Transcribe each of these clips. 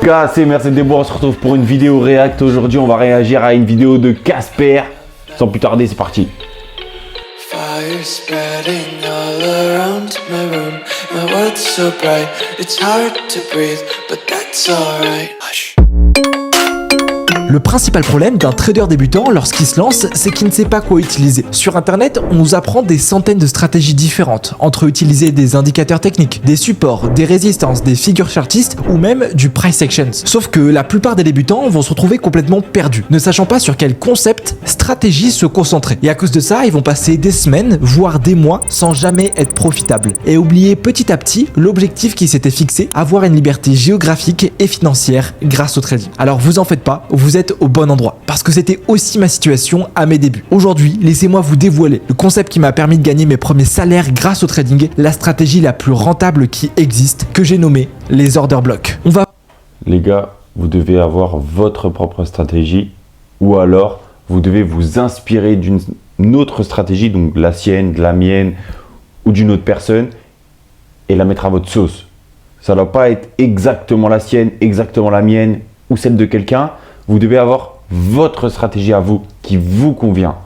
C'est merci des bois, on se retrouve pour une vidéo react. Aujourd'hui on va réagir à une vidéo de Casper. Sans plus tarder, c'est parti. Fire spreading all around my room. My world's so bright, it's hard to breathe, but that's alright. Hush. Le principal problème d'un trader débutant lorsqu'il se lance, c'est qu'il ne sait pas quoi utiliser. Sur internet, on nous apprend des centaines de stratégies différentes, entre utiliser des indicateurs techniques, des supports, des résistances, des figure chartistes ou même du price actions. Sauf que la plupart des débutants vont se retrouver complètement perdus, ne sachant pas sur quel concept, stratégie se concentrer. Et à cause de ça, ils vont passer des semaines, voire des mois, sans jamais être profitables. Et oublier petit à petit l'objectif qui s'était fixé, avoir une liberté géographique et financière grâce au trading. Alors vous en faites pas, vous êtes au bon endroit, parce que c'était aussi ma situation à mes débuts. Aujourd'hui, laissez-moi vous dévoiler le concept qui m'a permis de gagner mes premiers salaires grâce au trading, la stratégie la plus rentable qui existe, que j'ai nommée les order blocks. Les gars, vous devez avoir votre propre stratégie, ou alors vous devez vous inspirer d'une autre stratégie, donc la sienne, de la mienne, ou d'une autre personne, et la mettre à votre sauce. Ça ne doit pas être exactement la sienne, exactement la mienne, ou celle de quelqu'un. Vous devez avoir votre stratégie à vous, qui vous convient.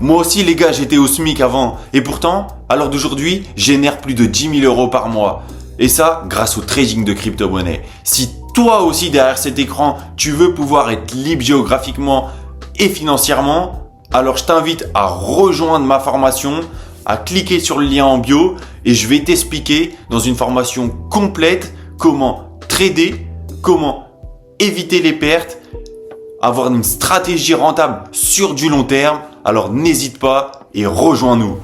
Moi aussi les gars, j'étais au SMIC avant. Et pourtant, à l'heure d'aujourd'hui, je génère plus de 10 000 euros par mois. Et ça, grâce au trading de crypto-monnaie. Si toi aussi derrière cet écran, tu veux pouvoir être libre géographiquement et financièrement, alors je t'invite à rejoindre ma formation, à cliquer sur le lien en bio et je vais t'expliquer dans une formation complète comment trader, comment éviter les pertes, avoir une stratégie rentable sur du long terme. Alors n'hésite pas et rejoins-nous.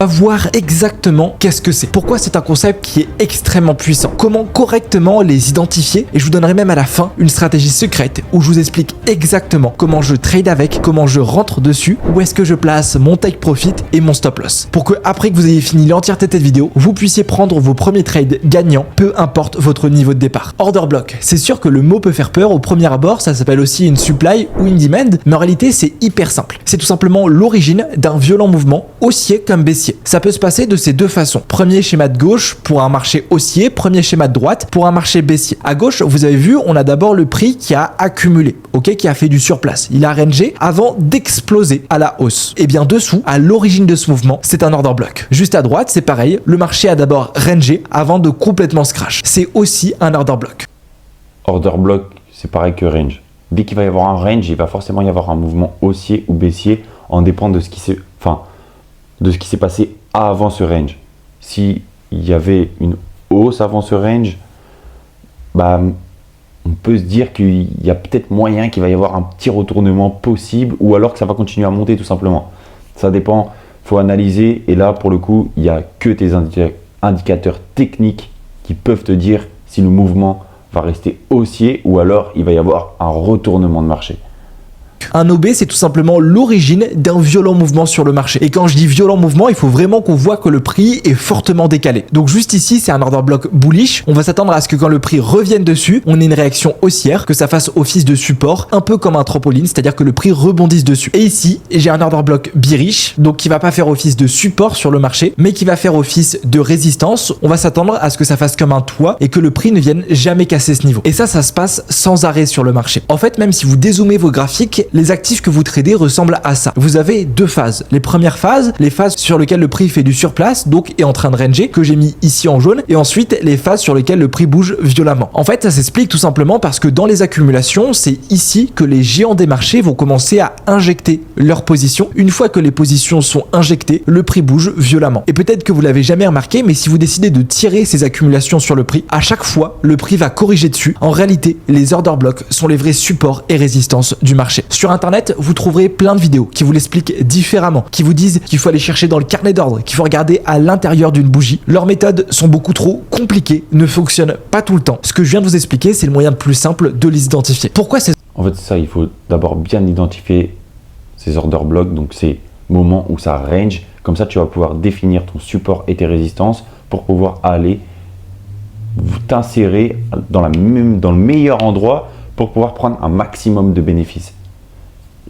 Voir exactement qu'est-ce que c'est. Pourquoi c'est un concept qui est extrêmement puissant. Comment correctement les identifier. Et je vous donnerai même à la fin une stratégie secrète où je vous explique exactement comment je trade avec, comment je rentre dessus, où est-ce que je place mon take profit et mon stop loss. Pour que après que vous ayez fini l'entièreté de cette vidéo, vous puissiez prendre vos premiers trades gagnants, peu importe votre niveau de départ. Order block. C'est sûr que le mot peut faire peur au premier abord, ça s'appelle aussi une supply ou une demand, mais en réalité c'est hyper simple. C'est tout simplement l'origine d'un violent mouvement haussier comme baissier. Ça peut se passer de ces deux façons. Premier schéma de gauche pour un marché haussier, premier schéma de droite pour un marché baissier. À gauche, vous avez vu, on a d'abord le prix qui a accumulé, ok, qui a fait du surplace. Il a rangé avant d'exploser à la hausse. Et bien dessous, à l'origine de ce mouvement, c'est un order block. Juste à droite, c'est pareil, le marché a d'abord rangé avant de complètement se crash. C'est aussi un order block. Order block, c'est pareil que range. Dès qu'il va y avoir un range, il va forcément y avoir un mouvement haussier ou baissier en dépend de ce qui s'est passé avant ce range. S'il y avait une hausse avant ce range, on peut se dire qu'il y a peut-être moyen qu'il va y avoir un petit retournement possible ou alors que ça va continuer à monter tout simplement. Ça dépend, il faut analyser et là pour le coup, il n'y a que tes indicateurs techniques qui peuvent te dire si le mouvement va rester haussier ou alors il va y avoir un retournement de marché. Un OB, c'est tout simplement l'origine d'un violent mouvement sur le marché. Et quand je dis violent mouvement, il faut vraiment qu'on voit que le prix est fortement décalé. Donc juste ici, c'est un order block bullish. On va s'attendre à ce que quand le prix revienne dessus, on ait une réaction haussière, que ça fasse office de support, un peu comme un trampoline, c'est-à-dire que le prix rebondisse dessus. Et ici, j'ai un order block bearish, donc qui va pas faire office de support sur le marché, mais qui va faire office de résistance. On va s'attendre à ce que ça fasse comme un toit et que le prix ne vienne jamais casser ce niveau. Et ça se passe sans arrêt sur le marché. En fait, même si vous dézoomez vos graphiques, les actifs que vous tradez ressemblent à ça. Vous avez deux phases. Les premières phases, les phases sur lesquelles le prix fait du surplace, donc est en train de ranger, que j'ai mis ici en jaune, et ensuite les phases sur lesquelles le prix bouge violemment. En fait, ça s'explique tout simplement parce que dans les accumulations, c'est ici que les géants des marchés vont commencer à injecter leurs positions. Une fois que les positions sont injectées, le prix bouge violemment. Et peut-être que vous l'avez jamais remarqué, mais si vous décidez de tirer ces accumulations sur le prix, à chaque fois, le prix va corriger dessus. En réalité, les order blocks sont les vrais supports et résistances du marché. Sur Internet, vous trouverez plein de vidéos qui vous l'expliquent différemment, qui vous disent qu'il faut aller chercher dans le carnet d'ordre, qu'il faut regarder à l'intérieur d'une bougie. Leurs méthodes sont beaucoup trop compliquées, ne fonctionnent pas tout le temps. Ce que je viens de vous expliquer, c'est le moyen le plus simple de les identifier. Pourquoi c'est... En fait, c'est ça, il faut d'abord bien identifier ces order blocks, donc ces moments où ça range. Comme ça, tu vas pouvoir définir ton support et tes résistances pour pouvoir aller t'insérer dans le meilleur endroit pour pouvoir prendre un maximum de bénéfices.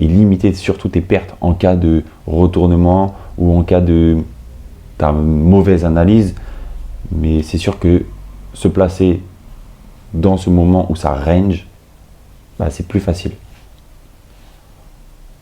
Et limiter surtout tes pertes en cas de retournement ou en cas de mauvaise analyse. Mais c'est sûr que se placer dans ce moment où ça range, bah, c'est plus facile.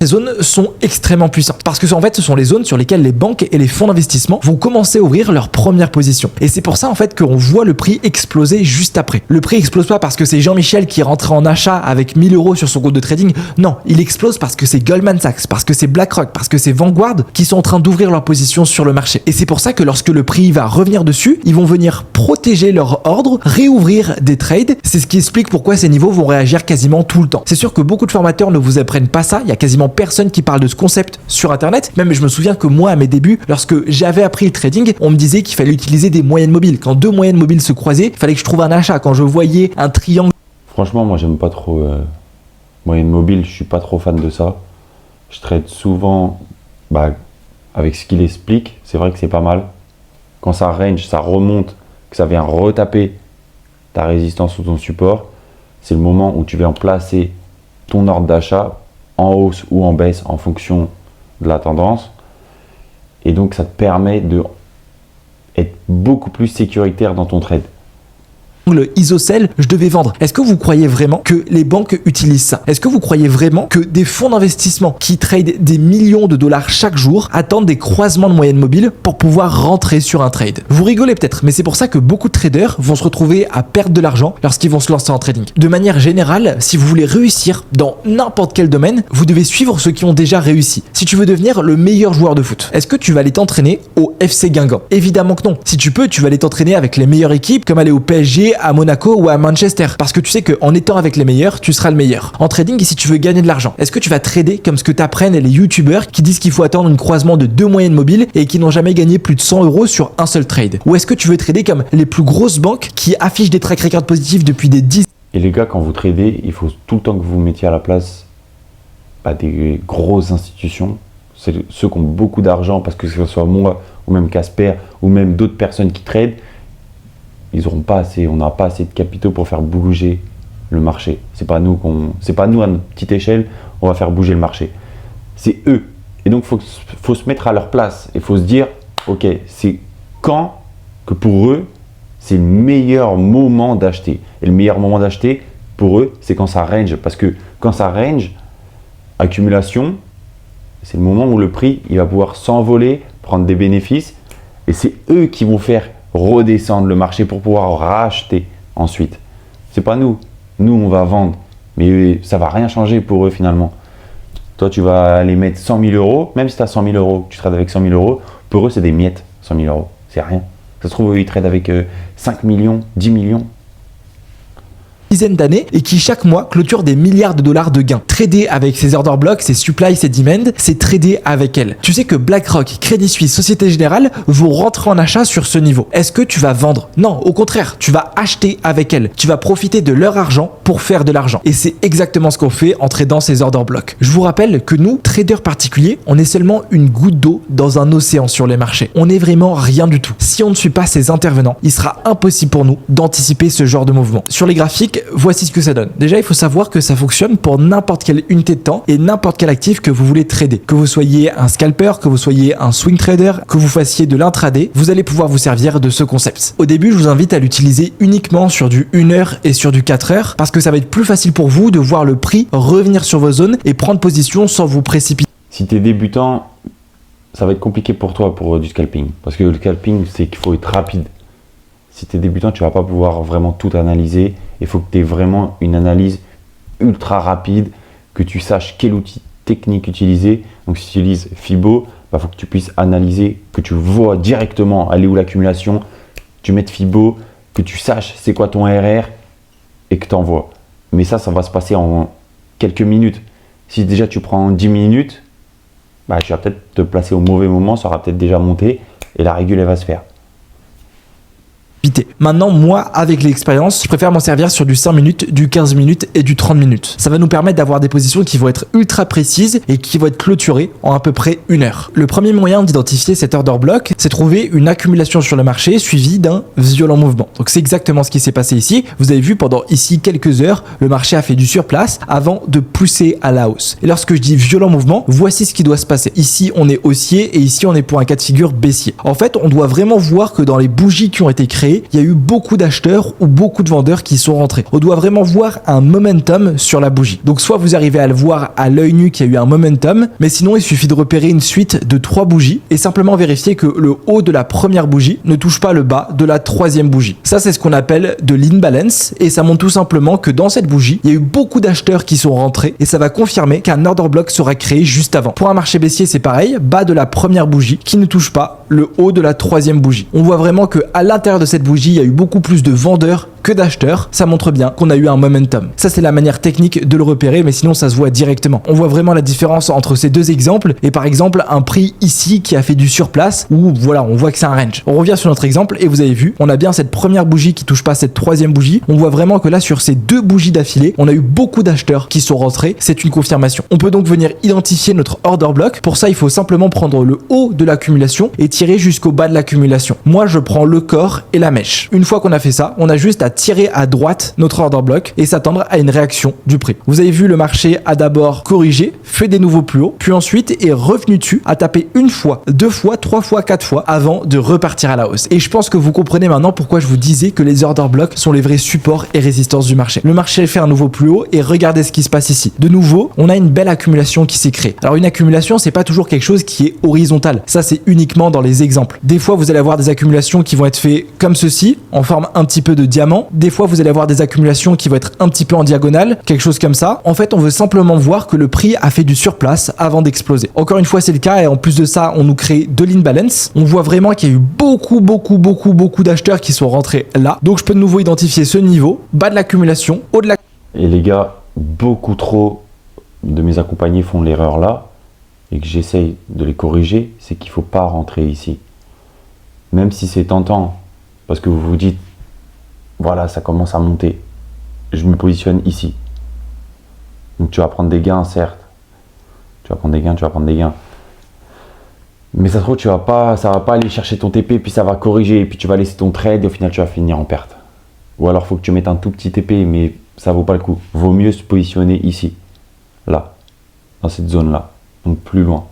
Ces zones sont extrêmement puissantes parce que en fait ce sont les zones sur lesquelles les banques et les fonds d'investissement vont commencer à ouvrir leur première position. Et c'est pour ça en fait qu'on voit le prix exploser juste après. Le prix explose pas parce que c'est Jean-Michel qui est rentré en achat avec 1000 € sur son compte de trading. Non, il explose parce que c'est Goldman Sachs, parce que c'est BlackRock, parce que c'est Vanguard qui sont en train d'ouvrir leur position sur le marché. Et c'est pour ça que lorsque le prix va revenir dessus, ils vont venir protéger leur ordre, réouvrir des trades. C'est ce qui explique pourquoi ces niveaux vont réagir quasiment tout le temps. C'est sûr que beaucoup de formateurs ne vous apprennent pas ça. Il y a quasiment personne qui parle de ce concept sur internet. Même je me souviens que moi à mes débuts, lorsque j'avais appris le trading, on me disait qu'il fallait utiliser des moyennes mobiles. Quand deux moyennes mobiles se croisaient, il fallait que je trouve un achat. Quand je voyais un triangle, Franchement, moi, j'aime pas trop moyenne mobile. Je suis pas trop fan de ça. Je trade souvent avec ce qu'il explique. C'est vrai que c'est pas mal. Quand ça range, ça remonte, que ça vient retaper ta résistance ou ton support, c'est le moment où tu viens placer ton ordre d'achat en hausse ou en baisse en fonction de la tendance. Et donc, ça te permet d'être beaucoup plus sécuritaire dans ton trade. isocèle, je devais vendre. Est-ce que vous croyez vraiment que les banques utilisent ça? Est-ce que vous croyez vraiment que des fonds d'investissement qui tradent des millions de dollars chaque jour attendent des croisements de moyenne mobile pour pouvoir rentrer sur un trade? Vous rigolez peut-être, mais c'est pour ça que beaucoup de traders vont se retrouver à perdre de l'argent lorsqu'ils vont se lancer en trading. De manière générale, si vous voulez réussir dans n'importe quel domaine, vous devez suivre ceux qui ont déjà réussi. Si tu veux devenir le meilleur joueur de foot, est-ce que tu vas aller t'entraîner au FC Guingamp? Évidemment que non. Si tu peux, tu vas aller t'entraîner avec les meilleures équipes, comme aller au PSG, à Monaco ou à Manchester, parce que tu sais qu'en étant avec les meilleurs, tu seras le meilleur. En trading, si tu veux gagner de l'argent, est-ce que tu vas trader comme ce que t'apprennent les youtubeurs qui disent qu'il faut attendre un croisement de deux moyennes mobiles et qui n'ont jamais gagné plus de 100 € sur un seul trade? Ou est-ce que tu veux trader comme les plus grosses banques qui affichent des track records positifs depuis des 10? Et les gars, quand vous tradez, il faut tout le temps que vous vous mettiez à la place des grosses institutions, c'est ceux qui ont beaucoup d'argent, parce que ce soit moi ou même Casper ou même d'autres personnes qui tradent, ils auront pas assez, on n'a pas assez de capitaux pour faire bouger le marché. C'est pas nous à notre petite échelle, on va faire bouger le marché. C'est eux. Et donc faut se mettre à leur place et faut se dire, ok, c'est quand que pour eux c'est le meilleur moment d'acheter. Et le meilleur moment d'acheter pour eux, c'est quand ça range, parce que quand ça range, accumulation, c'est le moment où le prix il va pouvoir s'envoler, prendre des bénéfices, et c'est eux qui vont faire redescendre le marché pour pouvoir racheter ensuite. C'est pas nous. Nous, on va vendre, mais ça va rien changer pour eux finalement. Toi, tu vas aller mettre 100 000 €, même si tu as 100 000 €, tu trades avec 100 000 €, pour eux, c'est des miettes, 100 000 €. C'est rien. Ça se trouve, eux, ils tradent avec 5 millions, 10 millions. Dizaines d'années et qui chaque mois clôture des milliards de dollars de gains. Trader avec ses order blocks, ses supply, ses demand, c'est trader avec elles. Tu sais que BlackRock, Crédit Suisse, Société Générale vont rentrer en achat sur ce niveau. Est-ce que tu vas vendre? Non, au contraire, tu vas acheter avec elles. Tu vas profiter de leur argent pour faire de l'argent. Et c'est exactement ce qu'on fait en tradant ces order blocks. Je vous rappelle que nous, traders particuliers, on est seulement une goutte d'eau dans un océan sur les marchés. On n'est vraiment rien du tout. Si on ne suit pas ces intervenants, il sera impossible pour nous d'anticiper ce genre de mouvement. Sur les graphiques, voici ce que ça donne. Déjà, il faut savoir que ça fonctionne pour n'importe quelle unité de temps et n'importe quel actif que vous voulez trader. Que vous soyez un scalper, que vous soyez un swing trader, que vous fassiez de l'intraday, vous allez pouvoir vous servir de ce concept. Au début, je vous invite à l'utiliser uniquement sur du 1 heure et sur du 4 heures parce que ça va être plus facile pour vous de voir le prix revenir sur vos zones et prendre position sans vous précipiter. Si tu es débutant, ça va être compliqué pour toi pour du scalping. Parce que le scalping, c'est qu'il faut être rapide. Si tu es débutant, tu ne vas pas pouvoir vraiment tout analyser. Il faut que tu aies vraiment une analyse ultra rapide, que tu saches quel outil technique utiliser. Donc si tu utilises Fibo, il faut que tu puisses analyser, que tu vois directement aller où l'accumulation, tu mettes Fibo, que tu saches c'est quoi ton RR et que tu envoies. Mais ça va se passer en quelques minutes. Si déjà tu prends 10 minutes, tu vas peut-être te placer au mauvais moment, ça aura peut-être déjà monté et la régule elle va se faire. Maintenant, moi, avec l'expérience, je préfère m'en servir sur du 5 minutes, du 15 minutes et du 30 minutes. Ça va nous permettre d'avoir des positions qui vont être ultra précises et qui vont être clôturées en à peu près 1 heure. Le premier moyen d'identifier cet order block, c'est trouver une accumulation sur le marché suivie d'un violent mouvement. Donc c'est exactement ce qui s'est passé ici. Vous avez vu pendant ici quelques heures, le marché a fait du surplace avant de pousser à la hausse. Et lorsque je dis violent mouvement, voici ce qui doit se passer. Ici, on est haussier et ici, on est pour un cas de figure baissier. En fait, on doit vraiment voir que dans les bougies qui ont été créées, repéré, il y a eu beaucoup d'acheteurs ou beaucoup de vendeurs qui sont rentrés. On doit vraiment voir un momentum sur la bougie. Donc soit vous arrivez à le voir à l'œil nu qu'il y a eu un momentum, mais sinon il suffit de repérer une suite de 3 bougies et simplement vérifier que le haut de la première bougie ne touche pas le bas de la troisième bougie. Ça, c'est ce qu'on appelle de l'imbalance et ça montre tout simplement que dans cette bougie, il y a eu beaucoup d'acheteurs qui sont rentrés et ça va confirmer qu'un order block sera créé juste avant. Pour un marché baissier, c'est pareil, bas de la première bougie qui ne touche pas le haut de la troisième bougie. On voit vraiment que à l'intérieur de cette bougie, il y a eu beaucoup plus de vendeurs que d'acheteurs. Ça montre bien qu'on a eu un momentum. Ça, c'est la manière technique de le repérer, mais sinon ça se voit directement. On voit vraiment la différence entre ces deux exemples et par exemple un prix ici qui a fait du surplace où voilà, on voit que c'est un range. On revient sur notre exemple et vous avez vu, on a bien cette première bougie qui touche pas cette troisième bougie. On voit vraiment que là, sur ces deux bougies d'affilée, on a eu beaucoup d'acheteurs qui sont rentrés. C'est une confirmation. On peut donc venir identifier notre order block. Pour ça, il faut simplement prendre le haut de l'accumulation et tirer jusqu'au bas de l'accumulation. Moi, je prends le corps et la mèche. Une fois qu'on a fait ça, on a juste à tirer à droite notre order block et s'attendre à une réaction du prix. Vous avez vu, le marché a d'abord corrigé, fait des nouveaux plus hauts, puis ensuite est revenu dessus, a tapé une fois, deux fois, trois fois, quatre fois avant de repartir à la hausse. Et je pense que vous comprenez maintenant pourquoi je vous disais que les order blocks sont les vrais supports et résistances du marché. Le marché fait un nouveau plus haut et regardez ce qui se passe ici. De nouveau, on a une belle accumulation qui s'est créée. Alors une accumulation, c'est pas toujours quelque chose qui est horizontal. Ça, c'est uniquement dans les exemples. Des fois, vous allez avoir des accumulations qui vont être faites comme ceci, en forme un petit peu de diamant. Des fois, vous allez avoir des accumulations qui vont être un petit peu en diagonale, quelque chose comme ça. En fait, on veut simplement voir que le prix a fait du surplace avant d'exploser. Encore une fois, c'est le cas et en plus de ça, on nous crée de l'imbalance. On voit vraiment qu'il y a eu beaucoup d'acheteurs qui sont rentrés là. Donc, je peux de nouveau identifier ce niveau, bas de l'accumulation, haut de la... Et les gars, beaucoup trop de mes accompagnés font l'erreur là et que j'essaye de les corriger, c'est qu'il ne faut pas rentrer ici. Même si c'est tentant, parce que vous vous dites, voilà, ça commence à monter. Je me positionne ici. Donc tu vas prendre des gains, certes. Tu vas prendre des gains. Mais ça se trouve, ça va pas aller chercher ton TP, puis ça va corriger, et puis tu vas laisser ton trade, et au final, tu vas finir en perte. Ou alors, il faut que tu mettes un tout petit TP, mais ça vaut pas le coup. Vaut mieux se positionner ici. Là. Dans cette zone-là. Donc plus loin.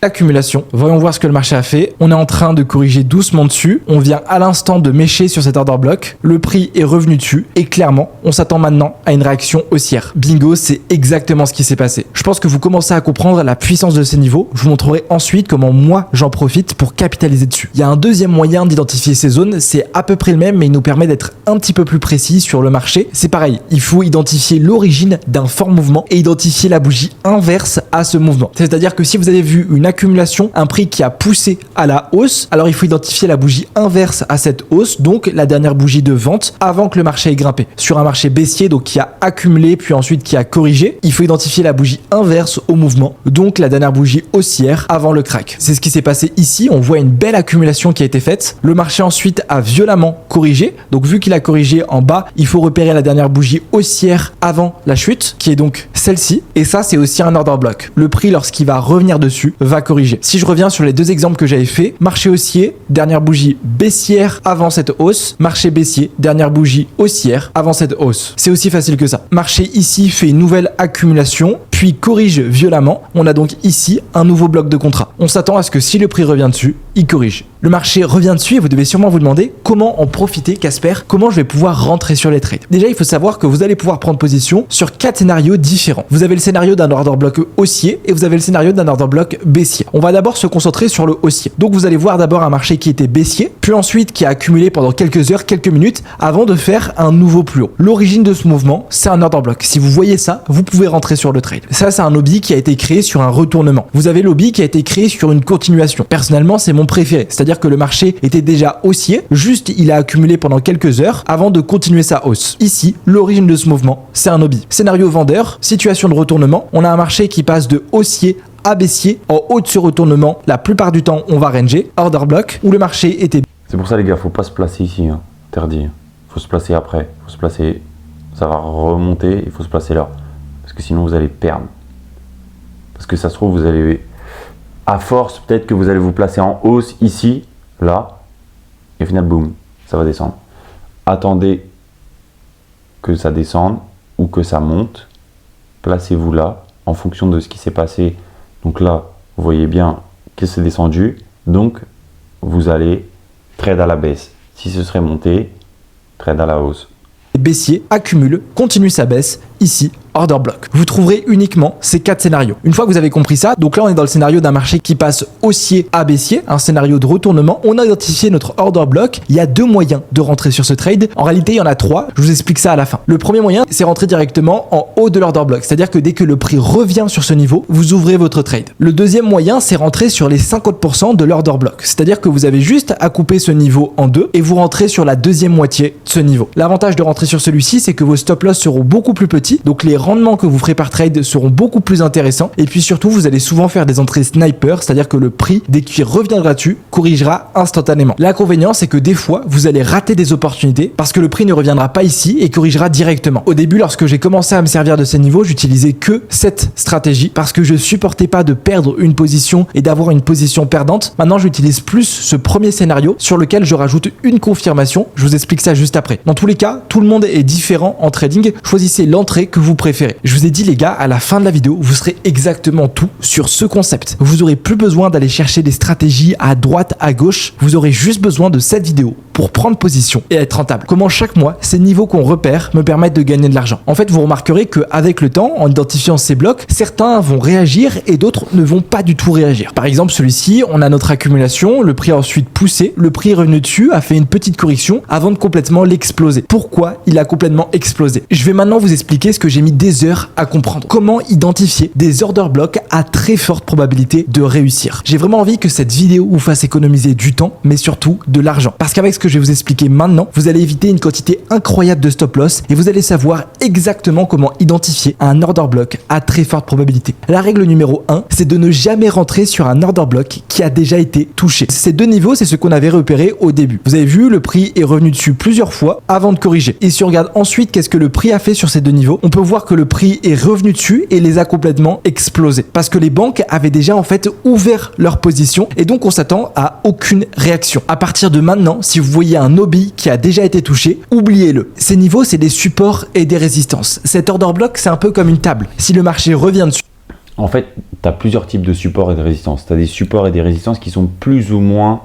Accumulation. Voyons voir ce que le marché a fait. On est en train de corriger doucement dessus. On vient à l'instant de mécher sur cet order block. Le prix est revenu dessus et clairement, on s'attend maintenant à une réaction haussière. Bingo, c'est exactement ce qui s'est passé. Je pense que vous commencez à comprendre la puissance de ces niveaux. Je vous montrerai ensuite comment moi j'en profite pour capitaliser dessus. Il y a un deuxième moyen d'identifier ces zones. C'est à peu près le même, mais il nous permet d'être un petit peu plus précis sur le marché. C'est pareil. Il faut identifier l'origine d'un fort mouvement et identifier la bougie inverse à ce mouvement. C'est-à-dire que si vous avez vu une accumulation, un prix qui a poussé à la hausse, alors il faut identifier la bougie inverse à cette hausse, donc la dernière bougie de vente avant que le marché ait grimpé. Sur un marché baissier, donc qui a accumulé puis ensuite qui a corrigé, il faut identifier la bougie inverse au mouvement, donc la dernière bougie haussière avant le crack. C'est ce qui s'est passé ici, on voit une belle accumulation qui a été faite. Le marché ensuite a violemment corrigé, donc vu qu'il a corrigé en bas, il faut repérer la dernière bougie haussière avant la chute, qui est donc celle-ci, et ça c'est aussi un order block. Le prix, lorsqu'il va revenir dessus, va corriger. Si je reviens sur les deux exemples que j'avais fait, marché haussier, dernière bougie baissière avant cette hausse, marché baissier, dernière bougie haussière avant cette hausse. C'est aussi facile que ça. Marché ici fait une nouvelle accumulation, puis corrige violemment. On a donc ici un nouveau bloc de contrat. On s'attend à ce que si le prix revient dessus, il corrige. Le marché revient dessus et vous devez sûrement vous demander comment en profiter, Casper, comment je vais pouvoir rentrer sur les trades. Déjà, il faut savoir que vous allez pouvoir prendre position sur 4 scénarios différents. Vous avez le scénario d'un order block haussier et vous avez le scénario d'un order block baissier. On va d'abord se concentrer sur le haussier. Donc vous allez voir d'abord un marché qui était baissier, puis ensuite qui a accumulé pendant quelques heures, quelques minutes, avant de faire un nouveau plus haut. L'origine de ce mouvement, c'est un order block. Si vous voyez ça, vous pouvez rentrer sur le trade. Ça, c'est un hobby qui a été créé sur un retournement. Vous avez l'hobby qui a été créé sur une continuation. Personnellement, c'est mon préféré. C'est-à-dire que le marché était déjà haussier, juste il a accumulé pendant quelques heures avant de continuer sa hausse. Ici, l'origine de ce mouvement, c'est un hobby. Scénario vendeur, situation de retournement, on a un marché qui passe de haussier à baissier. En haut de ce retournement, la plupart du temps, on va ranger, order block, où le marché était... C'est pour ça les gars, faut pas se placer ici, hein. Interdit. Faut se placer après, faut se placer, ça va remonter, il faut se placer là. Parce que sinon vous allez perdre. Parce que ça se trouve, vous allez... À force, peut-être que vous allez vous placer en hausse ici, là, et au final, boum, ça va descendre. Attendez que ça descende ou que ça monte. Placez-vous là, en fonction de ce qui s'est passé. Donc là, vous voyez bien que c'est descendu. Donc, vous allez trade à la baisse. Si ce serait monté, trade à la hausse. Baissier accumule, continue sa baisse, ici, order block. Vous trouverez uniquement ces 4 scénarios. Une fois que vous avez compris ça, donc là on est dans le scénario d'un marché qui passe haussier à baissier, un scénario de retournement. On a identifié notre order block. Il y a 2 moyens de rentrer sur ce trade. En réalité, il y en a 3. Je vous explique ça à la fin. Le premier moyen, c'est rentrer directement en haut de l'order block. C'est-à-dire que dès que le prix revient sur ce niveau, vous ouvrez votre trade. Le deuxième moyen, c'est rentrer sur les 50% de l'order block. C'est-à-dire que vous avez juste à couper ce niveau en 2 et vous rentrez sur la deuxième moitié de ce niveau. L'avantage de rentrer sur celui-ci, c'est que vos stop loss seront beaucoup plus petits. Donc les rendements que vous ferez par trade seront beaucoup plus intéressants. Et puis surtout, vous allez souvent faire des entrées sniper, c'est-à-dire que le prix, dès qu'il reviendra dessus, corrigera instantanément. L'inconvénient, c'est que des fois, vous allez rater des opportunités parce que le prix ne reviendra pas ici et corrigera directement. Au début, lorsque j'ai commencé à me servir de ces niveaux, j'utilisais que cette stratégie parce que je supportais pas de perdre une position et d'avoir une position perdante. Maintenant, j'utilise plus ce premier scénario sur lequel je rajoute une confirmation. Je vous explique ça juste après. Dans tous les cas, tout le monde est différent en trading. Choisissez l'entrée que vous préférez. Je vous ai dit les gars, à la fin de la vidéo, vous serez exactement tout sur ce concept. Vous aurez plus besoin d'aller chercher des stratégies à droite, à gauche. Vous aurez juste besoin de cette vidéo pour prendre position et être rentable. Comment chaque mois, ces niveaux qu'on repère me permettent de gagner de l'argent. En fait, vous remarquerez qu'avec le temps, en identifiant ces blocs, certains vont réagir et d'autres ne vont pas du tout réagir. Par exemple, celui-ci, on a notre accumulation, le prix a ensuite poussé, le prix est revenu dessus, a fait une petite correction avant de complètement l'exploser. Pourquoi il a complètement explosé? Je vais maintenant vous expliquer ce que j'ai mis des heures à comprendre. Comment identifier des order blocks à très forte probabilité de réussir. J'ai vraiment envie que cette vidéo vous fasse économiser du temps, mais surtout de l'argent. Parce qu'avec ce que je vais vous expliquer maintenant, vous allez éviter une quantité incroyable de stop loss et vous allez savoir exactement comment identifier un order block à très forte probabilité. La règle numéro 1, c'est de ne jamais rentrer sur un order block qui a déjà été touché. Ces 2 niveaux, c'est ce qu'on avait repéré au début. Vous avez vu, le prix est revenu dessus plusieurs fois avant de corriger. Et si on regarde ensuite qu'est-ce que le prix a fait sur ces 2 niveaux, on peut voir que le prix est revenu dessus et les a complètement explosés. Parce que les banques avaient déjà en fait ouvert leur position et donc on s'attend à aucune réaction. À partir de maintenant, si vous voyez un OBI qui a déjà été touché, oubliez-le. Ces niveaux, c'est des supports et des résistances. Cet order block, c'est un peu comme une table. Si le marché revient dessus, En fait, tu as plusieurs types de supports et de résistances. Tu as des supports et des résistances qui sont plus ou moins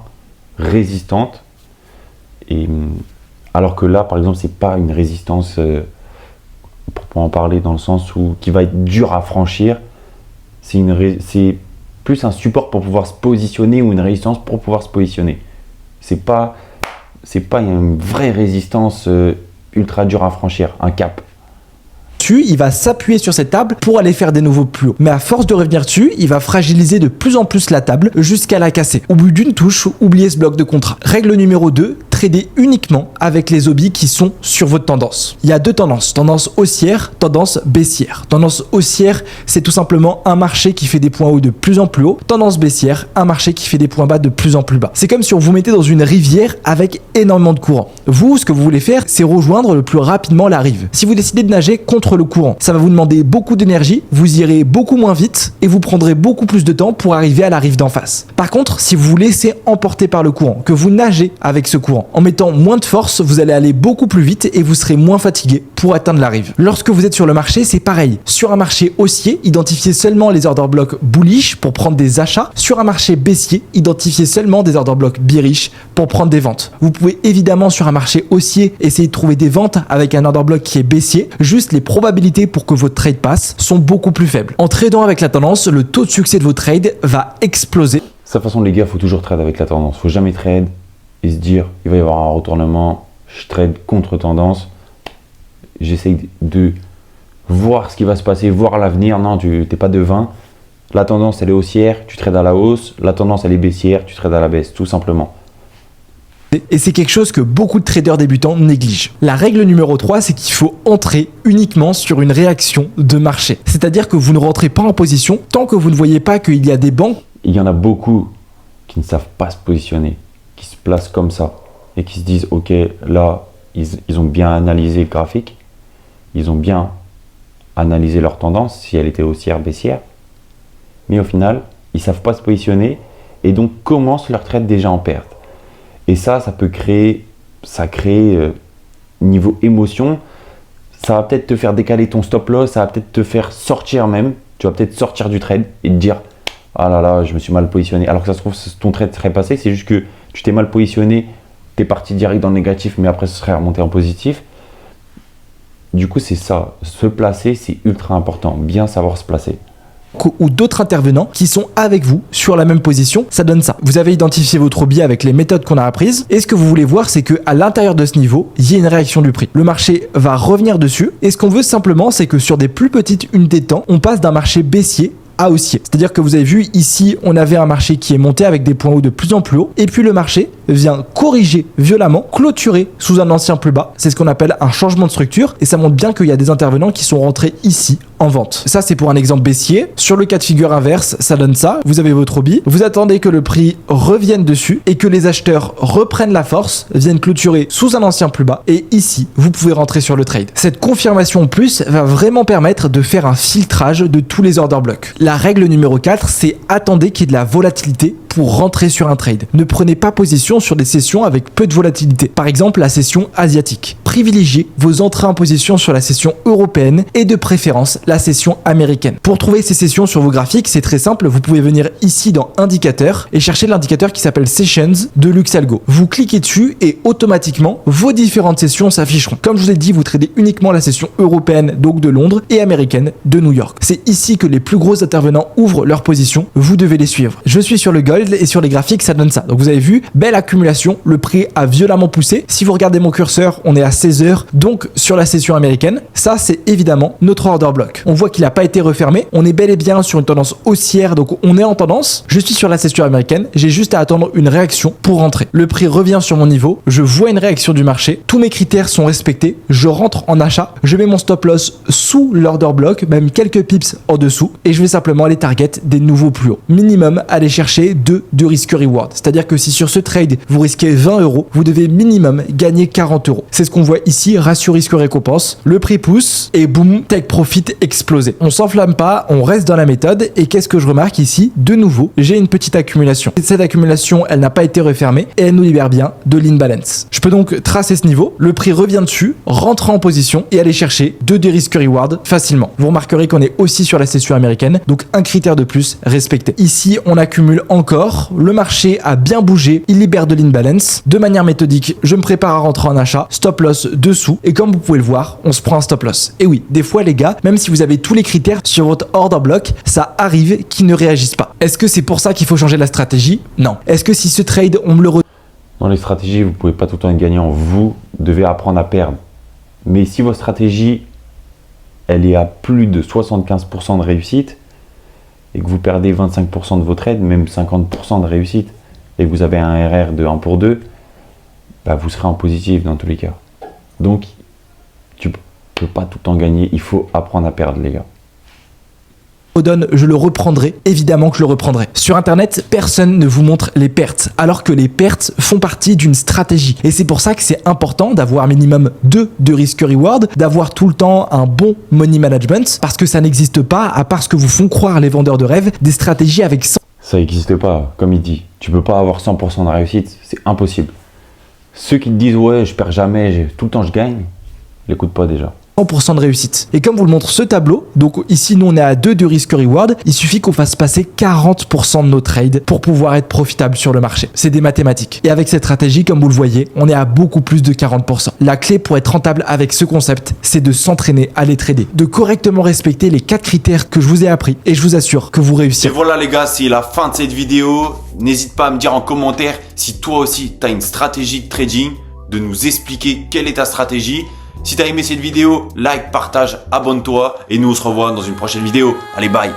résistantes. Et, alors que là, par exemple, c'est pas une résistance, pour en parler dans le sens où qui va être dur à franchir. C'est plus un support pour pouvoir se positionner ou une résistance pour pouvoir se positionner. C'est pas une vraie résistance ultra dure à franchir, un cap. il va s'appuyer sur cette table pour aller faire des nouveaux plus hauts. Mais à force de revenir dessus, il va fragiliser de plus en plus la table jusqu'à la casser. Au bout d'une touche, oubliez ce bloc de contrat. Règle numéro 2, tradez uniquement avec les OBI qui sont sur votre tendance. Il y a 2 tendances, tendance haussière, tendance baissière. Tendance haussière, c'est tout simplement un marché qui fait des points hauts de plus en plus haut. Tendance baissière, un marché qui fait des points bas de plus en plus bas. C'est comme si on vous mettait dans une rivière avec énormément de courant. Vous, ce que vous voulez faire, c'est rejoindre le plus rapidement la rive. Si vous décidez de nager contre le courant, ça va vous demander beaucoup d'énergie, vous irez beaucoup moins vite et vous prendrez beaucoup plus de temps pour arriver à la rive d'en face. Par contre, si vous vous laissez emporter par le courant, que vous nagez avec ce courant, en mettant moins de force, vous allez aller beaucoup plus vite et vous serez moins fatigué pour atteindre la rive. Lorsque vous êtes sur le marché, c'est pareil. Sur un marché haussier, identifiez seulement les order blocks bullish pour prendre des achats. Sur un marché baissier, identifiez seulement des order blocks bearish pour prendre des ventes. Vous pouvez évidemment sur un marché haussier essayer de trouver des ventes avec un order block qui est baissier, juste les probabilités pour que votre trade passe sont beaucoup plus faibles. En tradant avec la tendance, le taux de succès de vos trades va exploser. De toute façon, les gars, il faut toujours trade avec la tendance. Il ne faut jamais trade et se dire il va y avoir un retournement, je trade contre tendance. J'essaye de voir ce qui va se passer, voir l'avenir. Non, tu n'es pas devin. La tendance, elle est haussière, tu trades à la hausse. La tendance, elle est baissière, tu trades à la baisse, tout simplement. Et c'est quelque chose que beaucoup de traders débutants négligent. La règle numéro 3, c'est qu'il faut entrer uniquement sur une réaction de marché. C'est-à-dire que vous ne rentrez pas en position tant que vous ne voyez pas qu'il y a des banques. Il y en a beaucoup qui ne savent pas se positionner, qui se placent comme ça et qui se disent ok, là, ils ont bien analysé le graphique, ils ont bien analysé leur tendance, si elle était haussière, baissière, mais au final, ils ne savent pas se positionner et donc commencent leur trade déjà en perte. Et ça peut créer, niveau émotion, ça va peut-être te faire décaler ton stop loss, ça va peut-être te faire sortir même, tu vas peut-être sortir du trade et te dire ah là là, je me suis mal positionné. Alors que ça se trouve, ton trade serait passé, c'est juste que tu t'es mal positionné t'es parti direct dans le négatif, mais après ce serait remonté en positif. Du coup, c'est ça. Se placer, c'est ultra important. Bien savoir se placer. Ou d'autres intervenants qui sont avec vous sur la même position, ça donne ça. Vous avez identifié votre biais avec les méthodes qu'on a apprises et ce que vous voulez voir, c'est qu'à l'intérieur de ce niveau, il y a une réaction du prix. Le marché va revenir dessus et ce qu'on veut simplement, c'est que sur des plus petites unités de temps, on passe d'un marché baissier à haussier. C'est-à-dire que vous avez vu ici, on avait un marché qui est monté avec des points hauts de plus en plus haut et puis le marché vient corriger violemment, clôturer sous un ancien plus bas. C'est ce qu'on appelle un changement de structure et ça montre bien qu'il y a des intervenants qui sont rentrés ici en vente. Ça, c'est pour un exemple baissier. Sur le cas de figure inverse, ça donne ça. Vous avez votre hobby, vous attendez que le prix revienne dessus et que les acheteurs reprennent la force, viennent clôturer sous un ancien plus bas et ici, vous pouvez rentrer sur le trade. Cette confirmation en plus va vraiment permettre de faire un filtrage de tous les order blocks. La règle numéro 4, c'est attendez qu'il y ait de la volatilité pour rentrer sur un trade. Ne prenez pas position sur des sessions avec peu de volatilité. Par exemple, la session asiatique. Privilégiez vos entrées en position sur la session européenne et de préférence la session américaine. Pour trouver ces sessions sur vos graphiques, c'est très simple. Vous pouvez venir ici dans Indicateurs et chercher l'indicateur qui s'appelle Sessions de Luxalgo. Vous cliquez dessus et automatiquement, vos différentes sessions s'afficheront. Comme je vous ai dit, vous tradez uniquement la session européenne, donc de Londres, et américaine de New York. C'est ici que les plus gros intervenants ouvrent leur position. Vous devez les suivre. Je suis sur le gold et sur les graphiques, ça donne ça. Donc vous avez vu, belle accumulation. Le prix a violemment poussé. Si vous regardez mon curseur, on est à 16 heures. Donc sur la session américaine, ça c'est évidemment notre order block. On voit qu'il n'a pas été refermé. On est bel et bien sur une tendance haussière. Donc on est en tendance. Je suis sur la session américaine. J'ai juste à attendre une réaction pour rentrer. Le prix revient sur mon niveau. Je vois une réaction du marché. Tous mes critères sont respectés. Je rentre en achat. Je mets mon stop loss sous l'order block, même quelques pips en dessous. Et je vais simplement aller target des nouveaux plus hauts. Minimum, aller chercher 2 de risque reward. C'est-à-dire que si sur ce trade, vous risquez 20 euros, vous devez minimum gagner 40 euros. C'est ce qu'on voit ici, ratio risque-récompense. Le prix pousse et boum, take profit explosé. On s'enflamme pas, on reste dans la méthode. Et qu'est-ce que je remarque ici? De nouveau, j'ai une petite accumulation. Cette accumulation, elle n'a pas été refermée et elle nous libère bien de l'imbalance. Je peux donc tracer ce niveau, le prix revient dessus, rentrer en position et aller chercher 2 de risque reward facilement. Vous remarquerez qu'on est aussi sur la session américaine, donc un critère de plus respecté. Ici, on accumule encore. Le marché a bien bougé, il libère de l'imbalance. De manière méthodique, je me prépare à rentrer en achat, stop loss dessous, et comme vous pouvez le voir, on se prend un stop loss. Et oui, des fois les gars, même si vous avez tous les critères sur votre order block, ça arrive qu'ils ne réagissent pas. Est-ce que c'est pour ça qu'il faut changer la stratégie? Non. Est-ce que si ce trade, on me le Dans les stratégies, vous ne pouvez pas tout le temps être gagnant. Vous devez apprendre à perdre. Mais si votre stratégie, elle est à plus de 75% de réussite, et que vous perdez 25% de vos trades, même 50% de réussite, et que vous avez un RR de 1 pour 2, bah vous serez en positif dans tous les cas. Donc, tu ne peux pas tout le temps gagner, il faut apprendre à perdre les gars. donne, je le reprendrai, évidemment que je le reprendrai. Sur internet, personne ne vous montre les pertes, alors que les pertes font partie d'une stratégie. Et c'est pour ça que c'est important d'avoir minimum 2 de risque reward, d'avoir tout le temps un bon money management, parce que ça n'existe pas, à part ce que vous font croire les vendeurs de rêves, des stratégies avec 100. Ça n'existe pas, comme il dit. Tu peux pas avoir 100% de réussite, c'est impossible. Ceux qui te disent ouais, je perds jamais, tout le temps je gagne, l'écoute pas déjà. 100% de réussite. Et comme vous le montre ce tableau, donc ici nous on est à 2 de risque reward, il suffit qu'on fasse passer 40% de nos trades pour pouvoir être profitable sur le marché. C'est des mathématiques. Et avec cette stratégie, comme vous le voyez, on est à beaucoup plus de 40%. La clé pour être rentable avec ce concept, c'est de s'entraîner à les trader, de correctement respecter les 4 critères que je vous ai appris et je vous assure que vous Et réussirez. voilà les gars, c'est la fin de cette vidéo. N'hésite pas à me dire en commentaire si toi aussi tu as une stratégie de trading, de nous expliquer quelle est ta stratégie. Si tu as aimé cette vidéo, like, partage, abonne-toi et nous on se revoit dans une prochaine vidéo. Allez, bye!